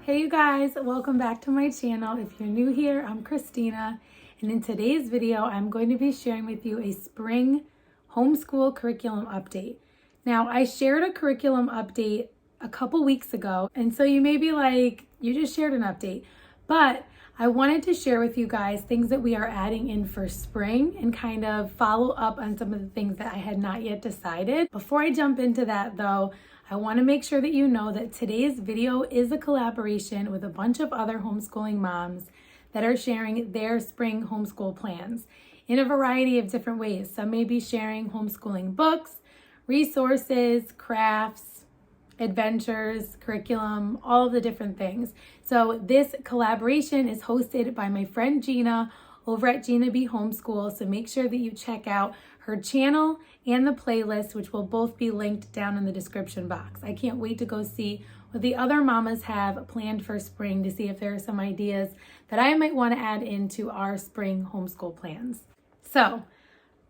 Hey you guys, welcome back to my channel. If you're new here, I'm Christina, and in today's video, I'm going to be sharing with you a spring homeschool curriculum update. Now, I shared a curriculum update a couple weeks ago, and so you may be like, you just shared an update, but I wanted to share with you guys things that we are adding in for spring and kind of follow up on some of the things that I had not yet decided. Before I jump into that though, I want to make sure that you know that today's video is a collaboration with a bunch of other homeschooling moms that are sharing their spring homeschool plans in a variety of different ways. Some may be sharing homeschooling books, resources, crafts, adventures, curriculum, all of the different things. So this collaboration is hosted by my friend Gina over at Gina Be Homeschool. So make sure that you check out her channel and the playlist, which will both be linked down in the description box. I can't wait to go see what the other mamas have planned for spring to see if there are some ideas that I might want to add into our spring homeschool plans. So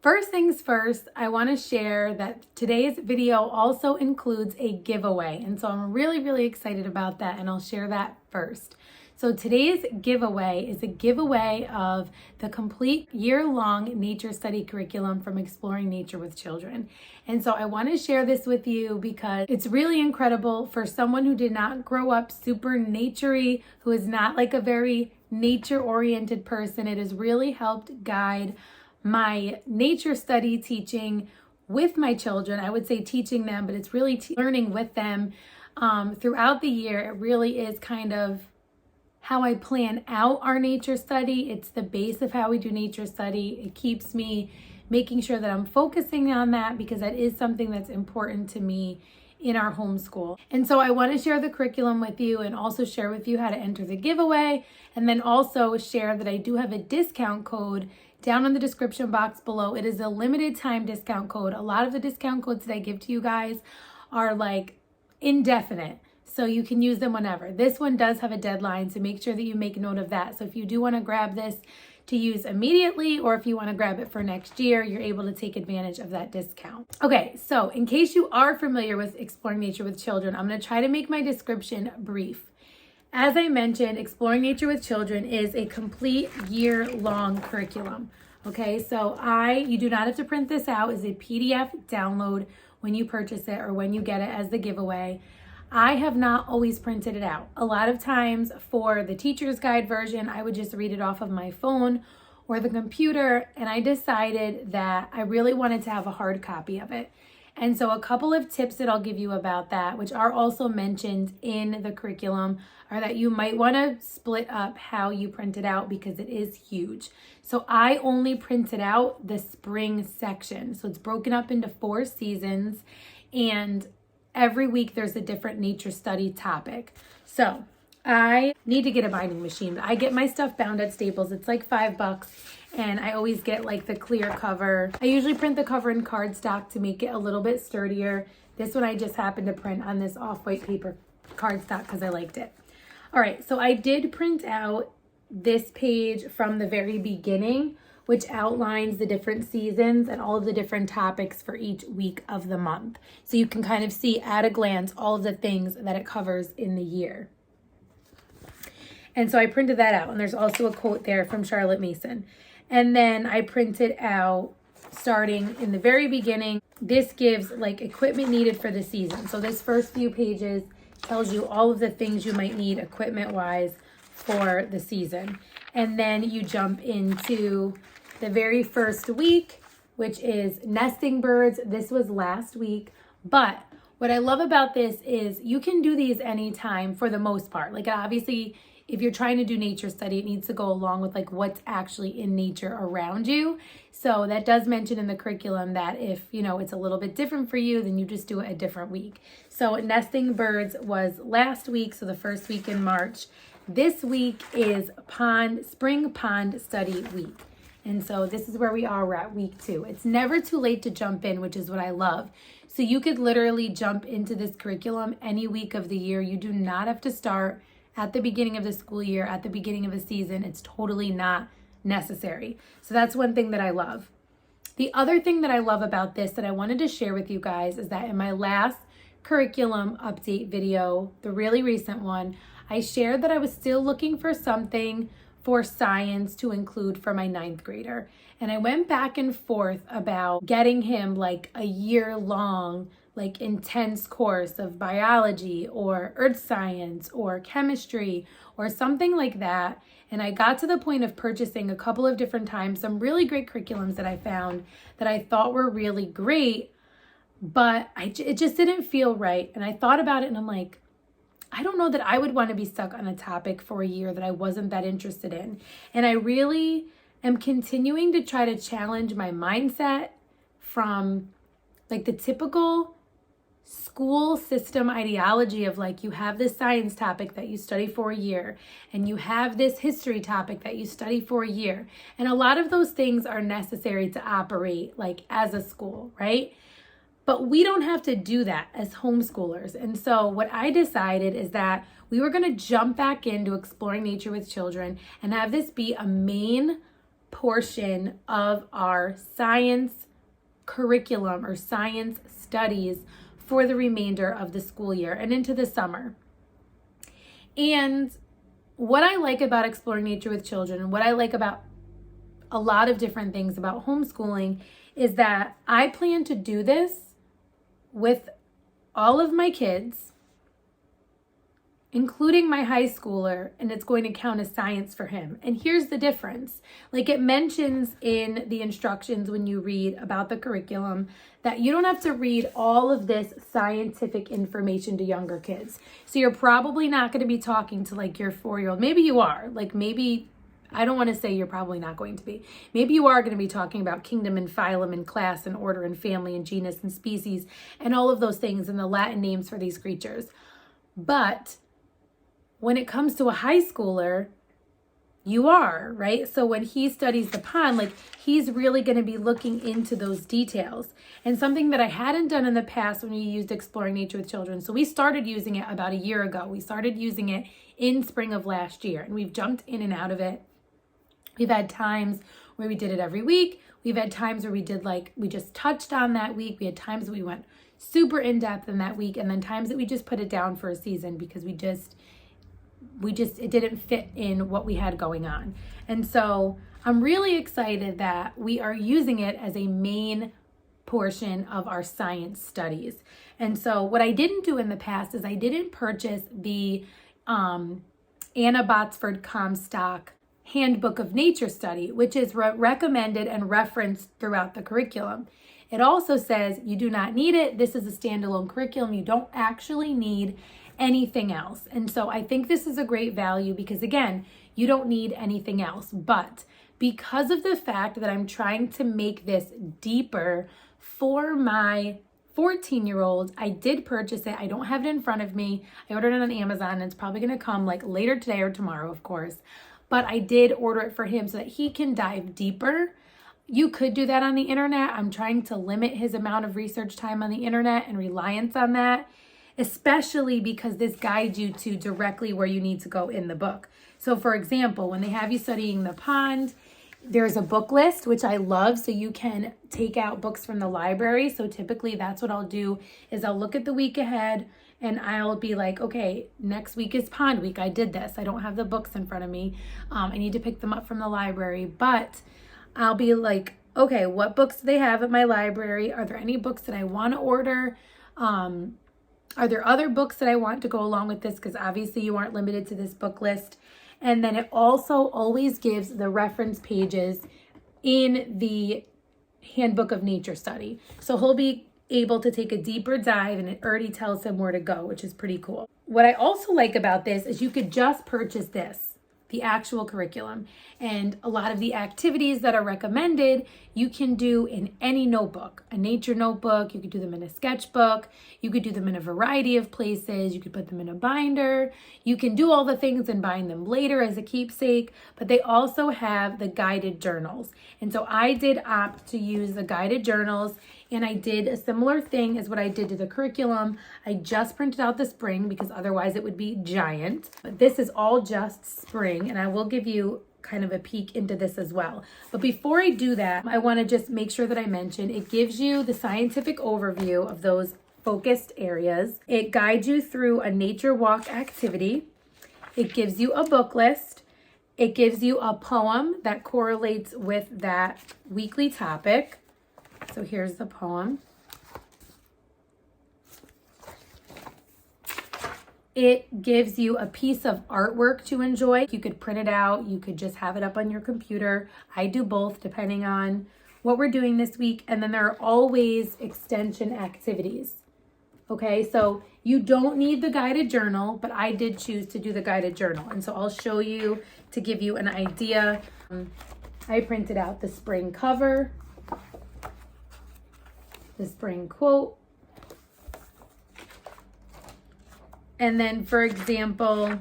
first things first, I want to share that today's video also includes a giveaway. And so I'm really excited about that, and I'll share that first. So today's giveaway is a giveaway of the complete year-long nature study curriculum from Exploring Nature with Children. And so I want to share this with you because it's really incredible for someone who did not grow up super nature-y, who is not like a very nature-oriented person. It has really helped guide my nature study teaching with my children. I would say teaching them, but it's really learning with them throughout the year. It really is kind of how I plan out our nature study. It's the base of how we do nature study. It keeps me making sure that I'm focusing on that because that is something that's important to me in our homeschool. And so I want to share the curriculum with you and also share with you how to enter the giveaway, and then also share that I do have a discount code down in the description box below. It is a limited time discount code. A lot of the discount codes that I give to you guys are like indefinite, so you can use them whenever. This one does have a deadline, so make sure that you make note of that. So if you do want to grab this to use immediately, or if you want to grab it for next year, you're able to take advantage of that discount. Okay, so in case you are familiar with Exploring Nature with Children, I'm going to try to make my description brief. As I mentioned, Exploring Nature with Children is a complete year-long curriculum. Okay, so you do not have to print this out. It's a PDF download when you purchase it or when you get it as the giveaway. I have not always printed it out. A lot of times for the teacher's guide version, I would just read it off of my phone or the computer, and I decided that I really wanted to have a hard copy of it. And so a couple of tips that I'll give you about that, which are also mentioned in the curriculum, are that you might want to split up how you print it out because it is huge. So I only printed out the spring section. So it's broken up into 4 seasons, and every week there's a different nature study topic. So I need to get a binding machine. I get my stuff bound at Staples. It's like $5, and I always get like the clear cover. I usually print the cover in cardstock to make it a little bit sturdier. This one I just happened to print on this off-white paper cardstock because I liked it. All right, so I did print out this page from the very beginning, which outlines the different seasons and all of the different topics for each week of the month. So you can kind of see at a glance all of the things that it covers in the year. And so I printed that out, and there's also a quote there from Charlotte Mason. And then I printed out, starting in the very beginning, this gives like equipment needed for the season. So this first few pages tells you all of the things you might need equipment-wise for the season. And then you jump into the very first week, which is nesting birds. This was last week, but what I love about this is you can do these anytime for the most part. Like obviously, if you're trying to do nature study, it needs to go along with like what's actually in nature around you. So that does mention in the curriculum that if, it's a little bit different for you, then you just do it a different week. So nesting birds was last week, so the first week in March. This week is spring pond study week. And so this is where we are. We're at week 2. It's never too late to jump in, which is what I love. So you could literally jump into this curriculum any week of the year. You do not have to start at the beginning of the school year, at the beginning of the season. It's totally not necessary. So that's one thing that I love. The other thing that I love about this that I wanted to share with you guys is that in my last curriculum update video, the really recent one, I shared that I was still looking for something for science to include for my 9th grader. And I went back and forth about getting him like a year-long, like intense course of biology or earth science or chemistry or something like that. And I got to the point of purchasing a couple of different times some really great curriculums that I found that I thought were really great, but it just didn't feel right. And I thought about it and I'm like, I don't know that I would want to be stuck on a topic for a year that I wasn't that interested in. And I really am continuing to try to challenge my mindset from like the typical school system ideology of like, you have this science topic that you study for a year and you have this history topic that you study for a year. And a lot of those things are necessary to operate like as a school, right? But we don't have to do that as homeschoolers. And so what I decided is that we were going to jump back into exploring nature with children and have this be a main portion of our science curriculum or science studies for the remainder of the school year and into the summer. And what I like about exploring nature with children and what I like about a lot of different things about homeschooling is that I plan to do this with all of my kids, including my high schooler, and it's going to count as science for him. And here's the difference. Like it mentions in the instructions when you read about the curriculum that you don't have to read all of this scientific information to younger kids. So you're probably not going to be talking to like your 4-year-old. Maybe you are. Like maybe, I don't want to say you're probably not going to be. Maybe you are going to be talking about kingdom and phylum and class and order and family and genus and species and all of those things and the Latin names for these creatures. But when it comes to a high schooler, you are, right? So when he studies the pond, like he's really going to be looking into those details. And something that I hadn't done in the past when we used Exploring Nature with Children. So we started using it about a year ago. We started using it in spring of last year and we've jumped in and out of it. We've had times where we did it every week. We've had times where we did like, we just touched on that week. We had times that we went super in depth in that week and then times that we just put it down for a season because it didn't fit in what we had going on. And so I'm really excited that we are using it as a main portion of our science studies. And so what I didn't do in the past is I didn't purchase the Anna Botsford Comstock Handbook of Nature Study, which is recommended and referenced throughout the curriculum. It also says you do not need it. This is a standalone curriculum. You don't actually need anything else. And so I think this is a great value because again, you don't need anything else. But because of the fact that I'm trying to make this deeper for my 14-year-old, I did purchase it. I don't have it in front of me. I ordered it on Amazon and it's probably going to come like later today or tomorrow, of course. But I did order it for him so that he can dive deeper. You could do that on the internet. I'm trying to limit his amount of research time on the internet and reliance on that, especially because this guides you to directly where you need to go in the book. So for example, when they have you studying the pond, there's a book list, which I love. So you can take out books from the library. So typically that's what I'll do is I'll look at the week ahead and I'll be like, okay, next week is pond week. I did this. I don't have the books in front of me. I need to pick them up from the library, but I'll be like, okay, what books do they have at my library? Are there any books that I want to order? Are there other books that I want to go along with this? Because obviously you aren't limited to this book list. And then it also always gives the reference pages in the Handbook of Nature Study. So he'll be able to take a deeper dive and it already tells him where to go, which is pretty cool. What I also like about this is you could just purchase this, the actual curriculum, and a lot of the activities that are recommended you can do in any notebook, a nature notebook. You could do them in a sketchbook. You could do them in a variety of places. You could put them in a binder. You can do all the things and bind them later as a keepsake, but they also have the guided journals. And so I did opt to use the guided journals, and I did a similar thing as what I did to the curriculum. I just printed out the spring because otherwise it would be giant. But this is all just spring, and I will give you kind of a peek into this as well. But before I do that, I want to just make sure that I mention it gives you the scientific overview of those focused areas. It guides you through a nature walk activity. It gives you a book list. It gives you a poem that correlates with that weekly topic. So here's the poem. It gives you a piece of artwork to enjoy. You could print it out. You could just have it up on your computer. I do both depending on what we're doing this week. And then there are always extension activities. Okay, so you don't need the guided journal, but I did choose to do the guided journal. And so I'll show you to give you an idea. I printed out the spring cover, the spring quote. And then, for example,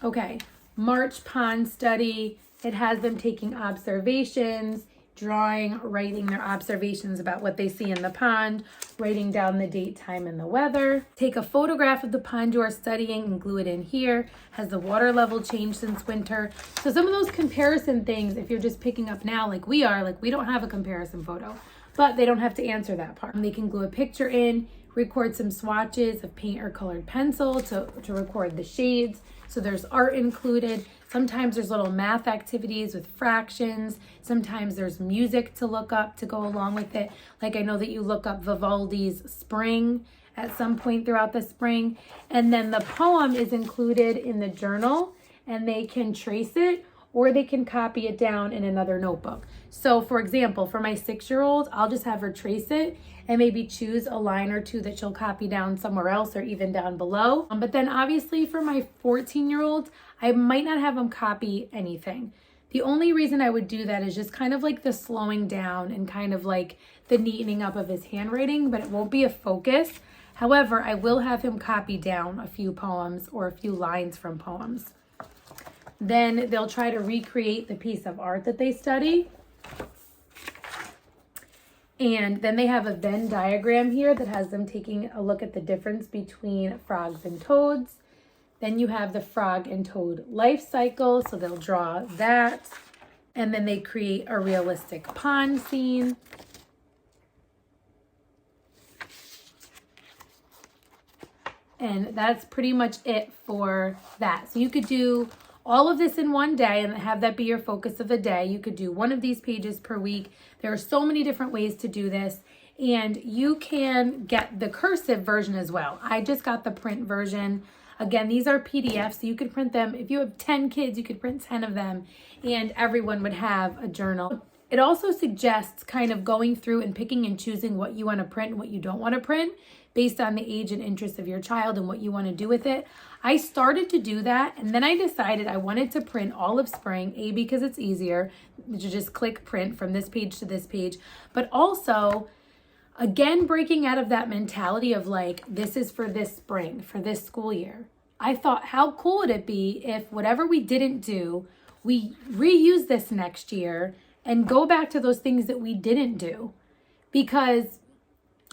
okay, March pond study. It has them taking observations, drawing, writing their observations about what they see in the pond, writing down the date, time, and the weather. Take a photograph of the pond you are studying and glue it in here. Has the water level changed since winter? So some of those comparison things, if you're just picking up now like we are, like we don't have a comparison photo, but they don't have to answer that part. They can glue a picture in, record some swatches of paint or colored pencil to record the shades. So there's art included. Sometimes there's little math activities with fractions. Sometimes there's music to look up to go along with it. Like I know that you look up Vivaldi's Spring at some point throughout the spring. And then the poem is included in the journal and they can trace it or they can copy it down in another notebook. So for example, for my 6-year-old, I'll just have her trace it and maybe choose a line or two that she'll copy down somewhere else or even down below. But then obviously for my 14-year-old, I might not have him copy anything. The only reason I would do that is just kind of like the slowing down and kind of like the neatening up of his handwriting, but it won't be a focus. However, I will have him copy down a few poems or a few lines from poems. Then they'll try to recreate the piece of art that they study. And then they have a Venn diagram here that has them taking a look at the difference between frogs and toads. Then you have the frog and toad life cycle, so they'll draw that. And then they create a realistic pond scene. And that's pretty much it for that. So you could do all of this in one day and have that be your focus of the day. You could do one of these pages per week. There are so many different ways to do this. And you can get the cursive version as well. I just got the print version. Again, these are PDFs, so you could print them. If you have 10 kids, you could print 10 of them and everyone would have a journal. It also suggests kind of going through and picking and choosing what you want to print and what you don't want to print based on the age and interest of your child and what you want to do with it. I started to do that and then I decided I wanted to print all of spring, because it's easier to just click print from this page to this page, but also again, breaking out of that mentality of like, this is for this spring, for this school year. I thought, how cool would it be if whatever we didn't do, we reuse this next year and go back to those things that we didn't do? Because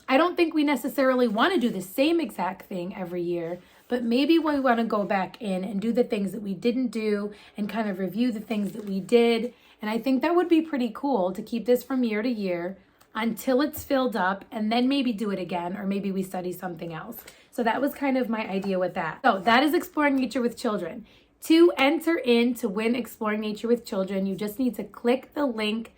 I don't think we necessarily want to do the same exact thing every year, but maybe we want to go back in and do the things that we didn't do and kind of review the things that we did. And I think that would be pretty cool to keep this from year to year until it's filled up and then maybe do it again, or maybe we study something else. So that was kind of my idea with that. So that is Exploring Nature with Children. To enter in to win Exploring Nature with Children, you just need to click the link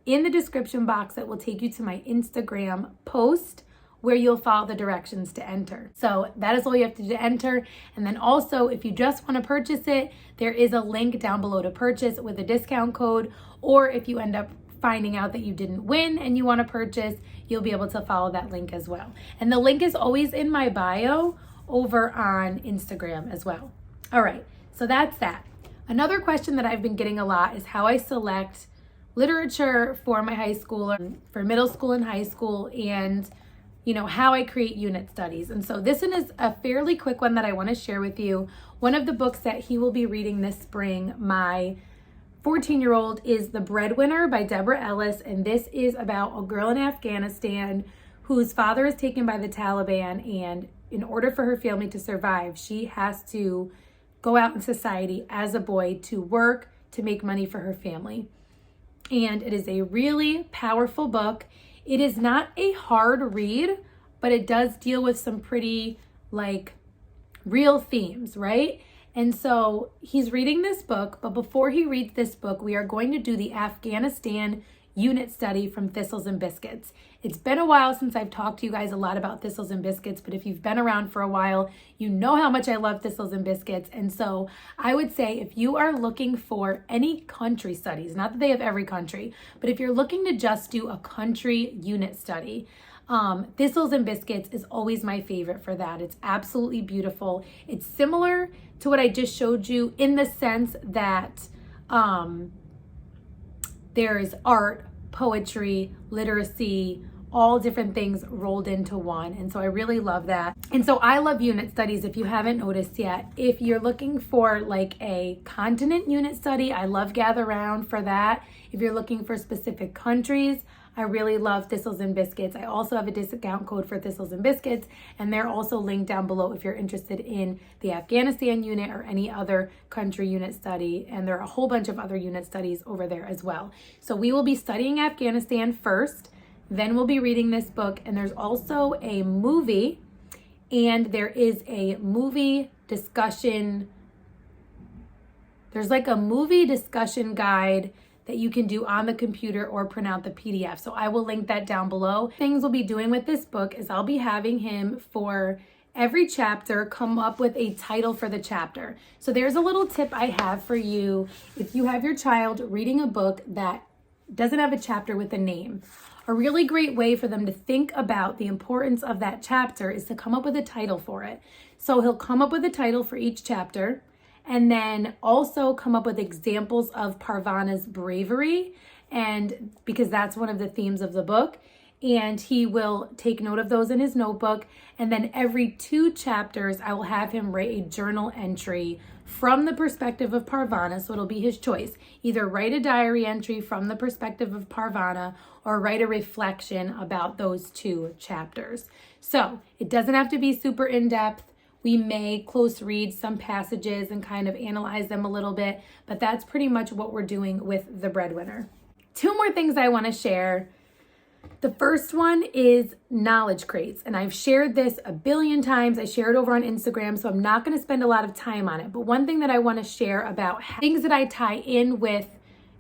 in the description box that will take you to my Instagram post where you'll follow the directions to enter. So that is all you have to do to enter. And then also, if you just want to purchase it, there is a link down below to purchase with a discount code, or if you end up finding out that you didn't win and you want to purchase, you'll be able to follow that link as well. And the link is always in my bio over on Instagram as well. All right, so that's that. Another question that I've been getting a lot is how I select literature for my high school, for middle school and high school, and how I create unit studies. And so this one is a fairly quick one that I want to share with you. One of the books that he will be reading this spring, my 14-year-old, is The Breadwinner by Deborah Ellis. And this is about a girl in Afghanistan whose father is taken by the Taliban. And in order for her family to survive, she has to go out in society as a boy to work, to make money for her family. And it is a really powerful book. It is not a hard read, but it does deal with some pretty real themes, right? And so he's reading this book, but before he reads this book, we are going to do the Afghanistan unit study from Thistles and Biscuits. It's been a while since I've talked to you guys a lot about Thistles and Biscuits, but if you've been around for a while, you know how much I love Thistles and Biscuits. And so I would say if you are looking for any country studies, not that they have every country, but if you're looking to just do a country unit study, Thistles and Biscuits is always my favorite for that. It's absolutely beautiful. It's similar to what I just showed you in the sense that there's art, poetry, literacy, all different things rolled into one. And so I really love that. And so I love unit studies if you haven't noticed yet. If you're looking for like a continent unit study, I love Gather Round for that. If you're looking for specific countries, I really love Thistles and Biscuits. I also have a discount code for Thistles and Biscuits, and they're also linked down below if you're interested in the Afghanistan unit or any other country unit study. And there are a whole bunch of other unit studies over there as well. So we will be studying Afghanistan first, then we'll be reading this book, and there's also a movie, and there is a movie discussion. There's like a movie discussion guide that you can do on the computer or print out the PDF. So I will link that down below. Things we'll be doing with this book is I'll be having him for every chapter come up with a title for the chapter. So there's a little tip I have for you if you have your child reading a book that doesn't have a chapter with a name. A really great way for them to think about the importance of that chapter is to come up with a title for it. So he'll come up with a title for each chapter, and then also come up with examples of Parvana's bravery, and because that's one of the themes of the book. And he will take note of those in his notebook. And then every 2 chapters, I will have him write a journal entry from the perspective of Parvana. So it'll be his choice. Either write a diary entry from the perspective of Parvana or write a reflection about those 2 chapters. So it doesn't have to be super in-depth. We may close read some passages and kind of analyze them a little bit, but that's pretty much what we're doing with the Breadwinner. 2 more things I want to share. The first one is knowledge crates, and I've shared this a billion times. I share it over on Instagram, so I'm not going to spend a lot of time on it. But one thing that I want to share about things that I tie in with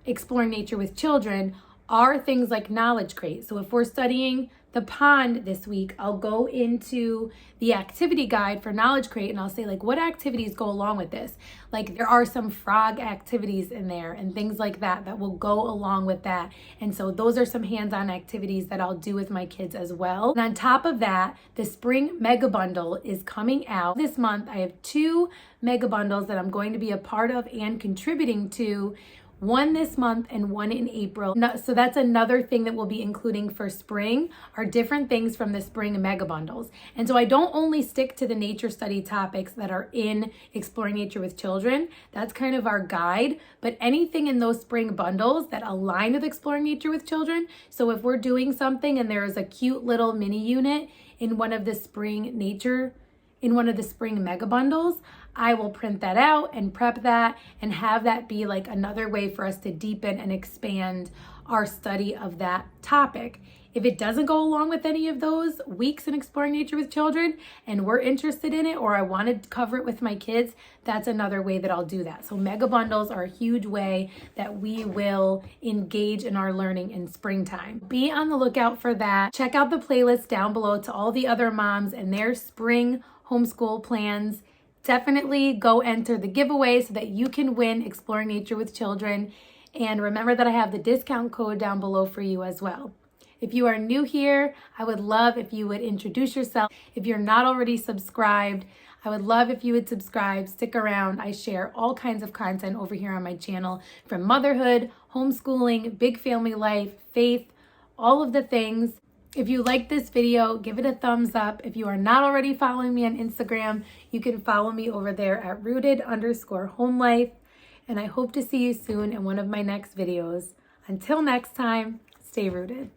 exploring nature with children are things like knowledge crates. So if we're studying the pond this week, I'll go into the activity guide for knowledge crate and I'll say like, what activities go along with this? Like there are some frog activities in there and things like that that will go along with that. And so those are some hands-on activities that I'll do with my kids as well. And on top of that, the spring mega bundle is coming out this month. I have 2 mega bundles that I'm going to be a part of and contributing to. One this month and one in April. So that's another thing that we'll be including for spring are different things from the spring mega bundles. And so I don't only stick to the nature study topics that are in Exploring Nature with Children. That's kind of our guide, but anything in those spring bundles that align with Exploring Nature with Children. So if we're doing something and there is a cute little mini unit in one of the spring mega bundles, I will print that out and prep that and have that be like another way for us to deepen and expand our study of that topic. If it doesn't go along with any of those weeks in Exploring Nature with Children and we're interested in it or I want to cover it with my kids, that's another way that I'll do that. So mega bundles are a huge way that we will engage in our learning in springtime. Be on the lookout for that. Check out the playlist down below to all the other moms and their spring homeschool plans. Definitely go enter the giveaway so that you can win Exploring Nature with Children. And remember that I have the discount code down below for you as well. If you are new here, I would love if you would introduce yourself. If you're not already subscribed, I would love if you would subscribe, stick around. I share all kinds of content over here on my channel from motherhood, homeschooling, big family life, faith, all of the things. If you like this video, give it a thumbs up. If you are not already following me on Instagram, you can follow me over there at rooted_homelife. And I hope to see you soon in one of my next videos. Until next time, stay rooted.